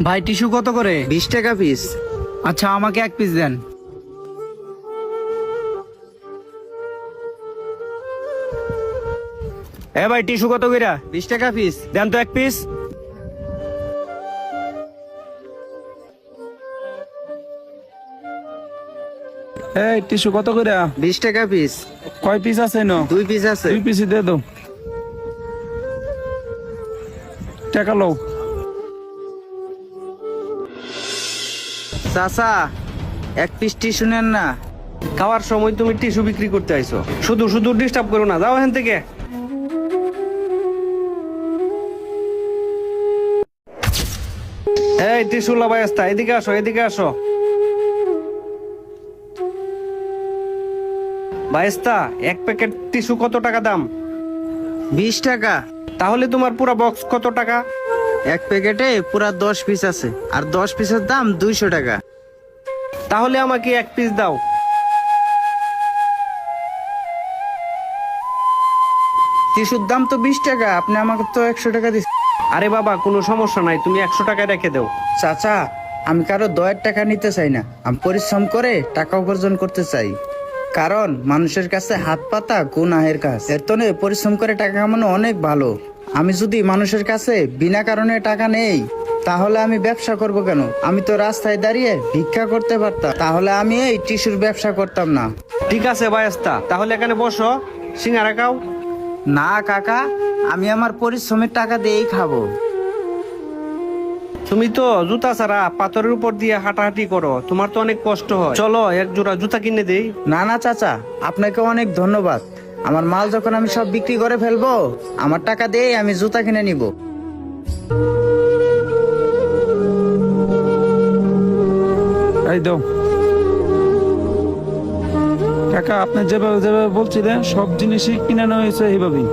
ভাই টিস্যু কত করে? 20 টাকা পিস। আচ্ছা আমাকে এক পিস দেন। এ ভাই টিস্যু কত কইরা? 20 টাকা পিস। দেন তো এক পিস। এই টিস্যু কত করে? 20 টাকা পিস। কয় পিস আছে না? 2 পিস আছে। 2 পিসই দিয়ে দাও। টাকা লও। চাচা, এক পিস টিস্যু নেন না। খাওয়ার সময় তুমি টিস্যু বিক্রি করতে আইছো, শুধু শুধু ডিস্টার্ব করো না, যাও এখান থেকে। এই টিস্যু লাবায়াস্তা, এদিকে আসো, এদিকে আসো। বায়েস্তা, এক প্যাকেট টিস্যু কত টাকা দাম? 20 টাকা। তাহলে তোমার পুরো বক্স কত টাকা? এক প্যাকেটে পুরা 10 পিস আছে, আর 10 পিসের দাম 200 টাকা। তাহলে আমাকে এক পিস দাও। টিস্যুর দাম তো 20 টাকা, আপনি আমাকে তো 100 টাকা দিচ্ছেন। আরে বাবা, কোনো সমস্যা নাই, তুমি 100 টাকায় রেখে দাও। চাচা, আমি কারো দয়ের টাকা নিতে চাই না, আমি পরিশ্রম করে টাকা উপার্জন করতে চাই। কারণ মানুষের কাছে হাত পাতা গুনাহের কাজ, এর তনে পরিশ্রম করে টাকা কামানো অনেক ভালো। আমি যদি মানুষের কাছে বিনা কারণে টাকা নেই, তাহলে আমি ব্যবসা করব কেন? আমি তো রাস্তায় দাঁড়িয়ে ভিক্ষা করতে পারতাম, তাহলে আমি এই টিস্যুর ব্যবসা করতাম না। ঠিক আছে বায়েস্তা, তাহলে এখানে বসো, সিঙ্গারা খাও। না কাকা, আমি আমার পরিশ্রমের টাকা দিয়েই খাবো। তুমি তো জুতা ছাড়া পাথরের উপর দিয়ে হাঁটাহাঁটি করো, তোমার তো অনেক কষ্ট হয়। চলো এক জোড়া জুতা কিনে দেই। না না চাচা, আপনাকে অনেক ধন্যবাদ। আমার মাল যখন আমি সব বিক্রি করে ফেলবো, আমার টাকা দিয়ে আমি জুতা কিনে নিব। এই দাও। কাকা, আপনি যেভাবে যেভাবে বলছিলেন সব জিনিসই কিনে নেওয়া হয়েছে এইভাবেই।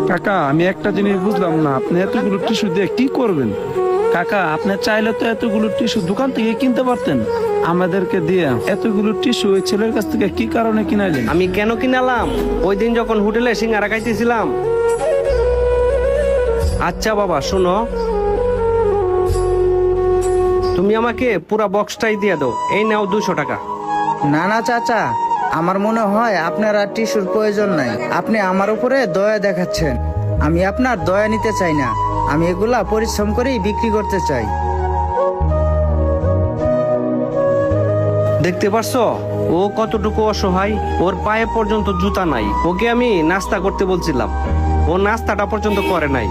কাকা, আমি একটা জিনিস বুঝলাম না, আপনি এতগুলো টিস্যু দিয়ে কি করবেন? কাকা, আপনি চাইলে তো এতগুলো টিস্যু দোকান থেকে কিনতে পারতেন, আমাদেরকে দিয়ে এতগুলো টিস্যু ওই ছেলের কাছ থেকে কি কারণে কিনাইলেন? আমি কেন কিনালাম? ওই দিন যখন হোটেলে সিঙ্গারা খাইতেছিলাম। আচ্ছা বাবা শোনো, তুমি আমাকে পুরা বক্সটাই দিয়ে দাও। এই নাও 200 টাকা। না না চাচা, আমার মনে হয় আপনার আর টিস্যুর প্রয়োজন নাই। আপনি আমার উপরে দয়া দেখাচ্ছেন। আমি আপনার দয়া নিতে চাই না, আমি এগুলা পরিশ্রম করেই বিক্রি করতে চাই। দেখতে পারছো ও কতটুকু অসহায়? ওর পায়ে পর্যন্ত জুতা নাই। ওকে আমি নাস্তা করতে বলছিলাম, ও নাস্তাটা পর্যন্ত করে নাই।